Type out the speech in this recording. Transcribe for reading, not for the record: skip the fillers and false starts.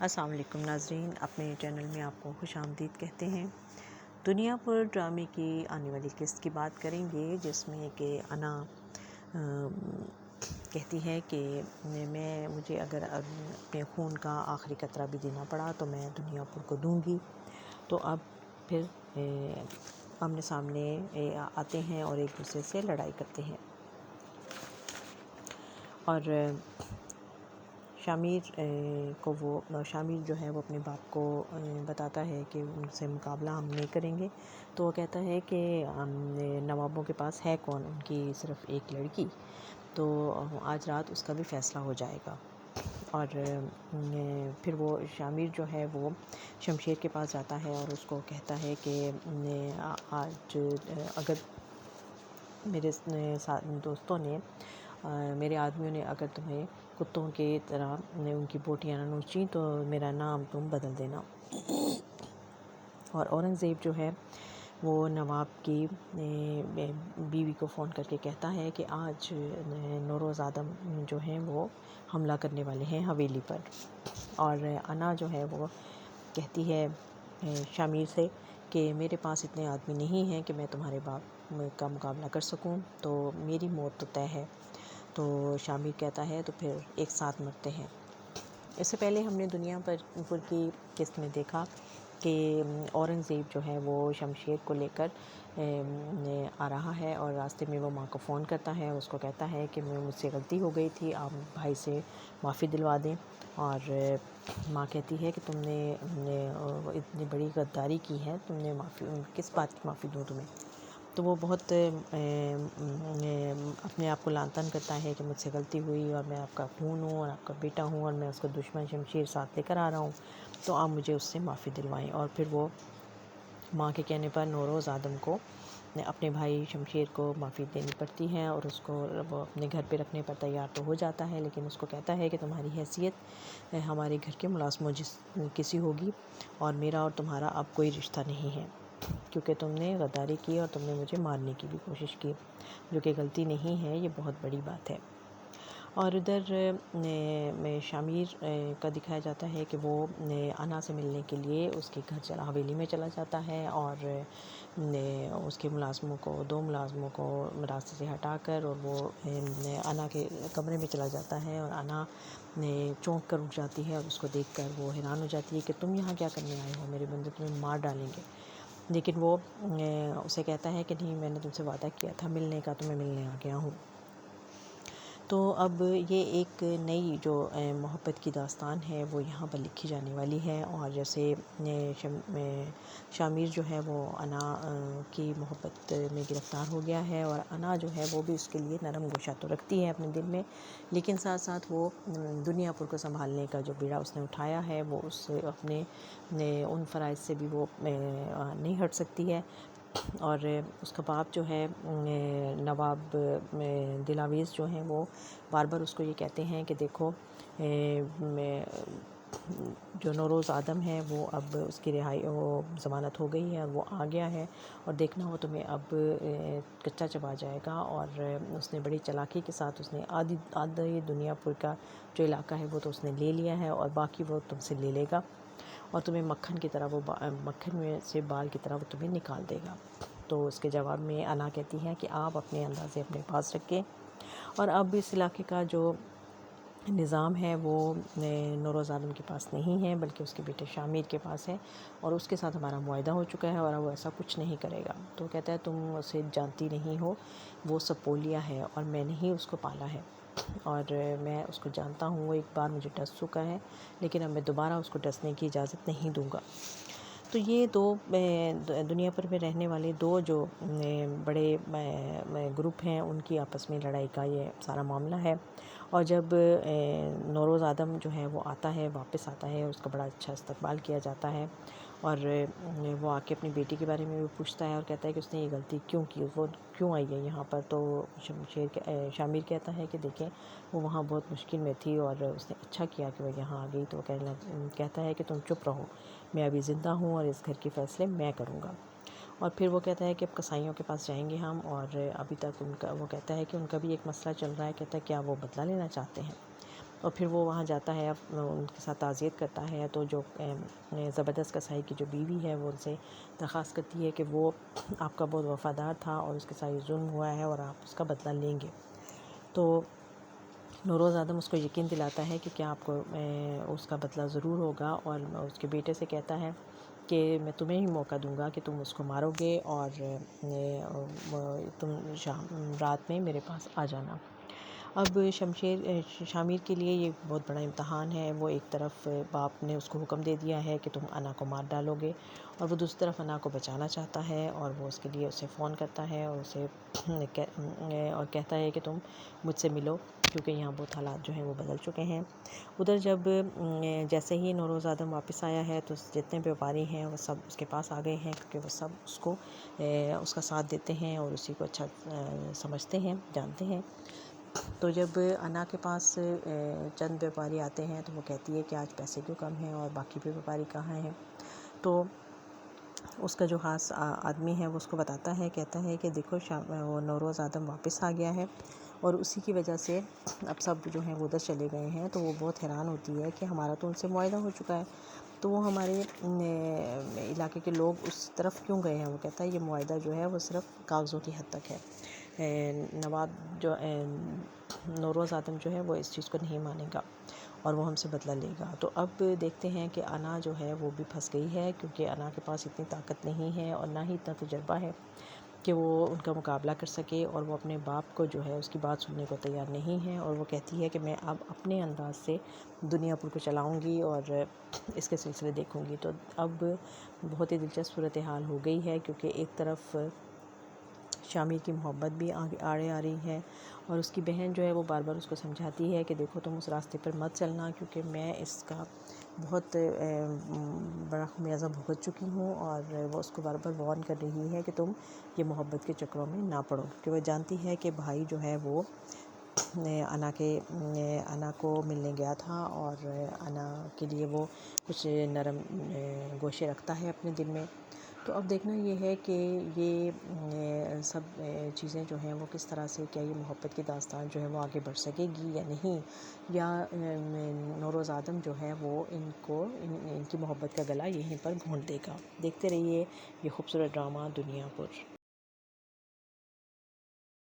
السلام علیکم ناظرین، اپنے چینل میں آپ کو خوش آمدید کہتے ہیں۔ دنیا پر ڈرامے کی آنے والی قسط کی بات کریں گے، جس میں کہ انا کہتی ہے کہ مجھے اگر اپنے خون کا آخری قطرہ بھی دینا پڑا تو میں دنیا پر کو دوں گی۔ تو اب پھر آمنے سامنے آتے ہیں اور ایک دوسرے سے لڑائی کرتے ہیں، اور شامیر جو ہے وہ اپنے باپ کو بتاتا ہے کہ ان سے مقابلہ ہم نہیں کریں گے۔ تو وہ کہتا ہے کہ نوابوں کے پاس ہے کون، ان کی صرف ایک لڑکی، تو آج رات اس کا بھی فیصلہ ہو جائے گا۔ اور پھر وہ شامیر جو ہے وہ شمشیر کے پاس جاتا ہے اور اس کو کہتا ہے کہ آج اگر میرے دوستوں نے، میرے آدمیوں نے اگر تمہیں کتوں کی طرح ان کی بوٹیاں نہ نوچیں تو میرا نام تم بدل دینا۔ اور اورنگزیب جو ہے وہ نواب کی بیوی کو فون کر کے کہتا ہے کہ آج نوروز آدم جو ہیں وہ حملہ کرنے والے ہیں حویلی پر۔ اور انا جو ہے وہ کہتی ہے شامیر سے کہ میرے پاس اتنے آدمی نہیں ہیں کہ میں تمہارے باپ کا مقابلہ کر سکوں، تو میری موت تو طے ہے۔ تو شامیر کہتا ہے تو پھر ایک ساتھ مرتے ہیں۔ اس سے پہلے ہم نے دنیا پر کی قسط میں دیکھا کہ اورنگزیب جو ہے وہ شمشیر کو لے کر آ رہا ہے، اور راستے میں وہ ماں کو فون کرتا ہے، اس کو کہتا ہے کہ مجھ سے غلطی ہو گئی تھی، آپ بھائی سے معافی دلوا دیں۔ اور ماں کہتی ہے کہ تم نے اتنی بڑی غداری کی ہے، تم نے کس بات کی معافی دوں تمہیں؟ تو وہ بہت اپنے آپ کو لعن طعن کرتا ہے کہ مجھ سے غلطی ہوئی، اور میں آپ کا خون ہوں اور آپ کا بیٹا ہوں، اور میں اس کا دشمن شمشیر ساتھ لے کر آ رہا ہوں، تو آپ مجھے اس سے معافی دلوائیں۔ اور پھر وہ ماں کے کہنے پر نوروز آدم کو اپنے بھائی شمشیر کو معافی دینی پڑتی ہے، اور اس کو وہ اپنے گھر پہ رکھنے پر تیار تو ہو جاتا ہے، لیکن اس کو کہتا ہے کہ تمہاری حیثیت ہمارے گھر کے ملازموں کسی ہوگی، اور میرا اور تمہارا اب کوئی رشتہ نہیں ہے، کیونکہ تم نے غداری کی اور تم نے مجھے مارنے کی بھی کوشش کی، جو کہ غلطی نہیں ہے، یہ بہت بڑی بات ہے۔ اور ادھر شامیر کا دکھایا جاتا ہے کہ وہ انا سے ملنے کے لیے اس کے گھر حویلی میں چلا جاتا ہے، اور اس کے دو ملازموں کو راستے سے ہٹا کر، اور وہ انا کے کمرے میں چلا جاتا ہے، اور انا چونک کر اٹھ جاتی ہے، اور اس کو دیکھ کر وہ حیران ہو جاتی ہے کہ تم یہاں کیا کرنے آئے ہو، میرے بندے تمہیں مار ڈالیں گے۔ لیکن وہ اسے کہتا ہے کہ نہیں، میں نے تم سے وعدہ کیا تھا ملنے کا، تو میں ملنے آ گیا ہوں۔ تو اب یہ ایک نئی جو محبت کی داستان ہے وہ یہاں پر لکھی جانے والی ہے، اور جیسے شامیر جو ہے وہ انا کی محبت میں گرفتار ہو گیا ہے، اور انا جو ہے وہ بھی اس کے لیے نرم گوشہ تو رکھتی ہے اپنے دل میں، لیکن ساتھ ساتھ وہ دنیا پر کو سنبھالنے کا جو بیڑا اس نے اٹھایا ہے وہ اس اپنے ان فرائض سے بھی وہ نہیں ہٹ سکتی ہے۔ اور اس کا باپ جو ہے نواب دلاویز جو ہیں وہ بار بار اس کو یہ کہتے ہیں کہ دیکھو جو نوروز آدم ہے وہ اب اس کی رہائی، وہ ضمانت ہو گئی ہے اور وہ آ گیا ہے، اور دیکھنا ہو تمہیں اب کچا چبا جائے گا۔ اور اس نے بڑی چلاکی کے ساتھ اس نے آدھی دنیا پور کا جو علاقہ ہے وہ تو اس نے لے لیا ہے، اور باقی وہ تم سے لے لے گا، اور تمہیں مکھن کی طرح مکھن میں سے بال کی طرح وہ تمہیں نکال دے گا۔ تو اس کے جواب میں انا کہتی ہے کہ آپ اپنے اندازے اپنے پاس رکھیں، اور اب اس علاقے کا جو نظام ہے وہ نوروز آدم کے پاس نہیں ہے، بلکہ اس کے بیٹے شامیر کے پاس ہے، اور اس کے ساتھ ہمارا معاہدہ ہو چکا ہے، اور وہ ایسا کچھ نہیں کرے گا۔ تو کہتا ہے تم اسے جانتی نہیں ہو، وہ سپولیا ہے اور میں نے ہی اس کو پالا ہے، اور میں اس کو جانتا ہوں، وہ ایک بار مجھے ڈس چکا ہے، لیکن اب میں دوبارہ اس کو ڈسنے کی اجازت نہیں دوں گا۔ تو یہ دو دنیا پر میں رہنے والے دو جو بڑے گروپ ہیں، ان کی آپس میں لڑائی کا یہ سارا معاملہ ہے۔ اور جب نوروز آدم جو ہے وہ آتا ہے، واپس آتا ہے، اس کا بڑا اچھا استقبال کیا جاتا ہے، اور وہ آ کے اپنی بیٹی کے بارے میں بھی پوچھتا ہے، اور کہتا ہے کہ اس نے یہ غلطی کیوں کی، وہ کیوں آئی ہے یہاں پر۔ تو شامیر کہتا ہے کہ دیکھیں وہ وہاں بہت مشکل میں تھی، اور اس نے اچھا کیا کہ وہ یہاں آ گئی۔ تو کہتا ہے کہ تم چپ رہو، میں ابھی زندہ ہوں، اور اس گھر کے فیصلے میں کروں گا۔ اور پھر وہ کہتا ہے کہ اب قصائیوں کے پاس جائیں گے ہم، اور ابھی تک وہ کہتا ہے کہ ان کا بھی ایک مسئلہ چل رہا ہے، کہتا ہے کیا وہ بدلہ لینا چاہتے ہیں۔ اور پھر وہ وہاں جاتا ہے، ان کے ساتھ تعزیت کرتا ہے، تو جو زبردست کسائی کی جو بیوی ہے وہ ان سے درخواست کرتی ہے کہ وہ آپ کا بہت وفادار تھا اور اس کے ساتھ یہ ظلم ہوا ہے اور آپ اس کا بدلہ لیں گے۔ تو نوروز آدم اس کو یقین دلاتا ہے کہ کیا آپ کو اس کا بدلہ ضرور ہوگا، اور اس کے بیٹے سے کہتا ہے کہ میں تمہیں ہی موقع دوں گا کہ تم اس کو مارو گے اور تم رات میں میرے پاس آ جانا۔ اب شامیر کے لیے یہ بہت بڑا امتحان ہے۔ وہ ایک طرف باپ نے اس کو حکم دے دیا ہے کہ تم انا کو مار ڈالو گے، اور وہ دوسری طرف انا کو بچانا چاہتا ہے، اور وہ اس کے لیے اسے فون کرتا ہے اور اسے اور کہتا ہے کہ تم مجھ سے ملو، کیونکہ یہاں بہت حالات جو ہیں وہ بدل چکے ہیں۔ ادھر جب جیسے ہی نوروز آدم واپس آیا ہے تو جتنے بیوپاری ہیں وہ سب اس کے پاس آ گئے ہیں، کیونکہ وہ سب اس کا ساتھ دیتے ہیں اور اسی کو اچھا سمجھتے ہیں، جانتے ہیں۔ تو جب انا کے پاس چند بیوپاری آتے ہیں تو وہ کہتی ہے کہ آج پیسے کیوں کم ہیں اور باقی بیوپاری کہاں ہیں؟ تو اس کا جو خاص آدمی ہے وہ اس کو بتاتا ہے، کہتا ہے کہ دیکھو وہ نوروز آدم واپس آ گیا ہے اور اسی کی وجہ سے اب سب جو ہیں وہ ادھر چلے گئے ہیں۔ تو وہ بہت حیران ہوتی ہے کہ ہمارا تو ان سے معاہدہ ہو چکا ہے، تو وہ ہمارے علاقے کے لوگ اس طرف کیوں گئے ہیں؟ وہ کہتا ہے یہ معاہدہ جو ہے وہ صرف کاغذوں کی حد تک ہے، نواب جو نوروز آدم جو ہے وہ اس چیز کو نہیں مانے گا اور وہ ہم سے بدلہ لے گا۔ تو اب دیکھتے ہیں کہ انا جو ہے وہ بھی پھنس گئی ہے، کیونکہ انا کے پاس اتنی طاقت نہیں ہے اور نہ ہی اتنا تجربہ ہے کہ وہ ان کا مقابلہ کر سکے، اور وہ اپنے باپ کو جو ہے اس کی بات سننے کو تیار نہیں ہے، اور وہ کہتی ہے کہ میں اب اپنے انداز سے دنیا پر کو چلاؤں گی اور اس کے سلسلے دیکھوں گی۔ تو اب بہت ہی دلچسپ صورتحال ہو گئی ہے، کیونکہ ایک طرف شامیر کی محبت بھی آڑے آ رہی ہے، اور اس کی بہن جو ہے وہ بار بار اس کو سمجھاتی ہے کہ دیکھو تم اس راستے پر مت چلنا، کیونکہ میں اس کا بہت بڑا خمیازہ بھگت چکی ہوں، اور وہ اس کو بار بار وارن کر رہی ہے کہ تم یہ محبت کے چکروں میں نہ پڑو، کیونکہ وہ جانتی ہے کہ بھائی جو ہے وہ انا کو ملنے گیا تھا، اور انا کے لیے وہ کچھ نرم گوشے رکھتا ہے اپنے دل میں۔ تو اب دیکھنا یہ ہے کہ یہ سب چیزیں جو ہیں وہ کس طرح سے، کیا یہ محبت کی داستان جو ہے وہ آگے بڑھ سکے گی یا نہیں، یا نوروز آدم جو ہے وہ ان کی محبت کا گلا یہیں پر گھونٹ دے گا۔ دیکھتے رہیے یہ خوبصورت ڈرامہ دنیا پر۔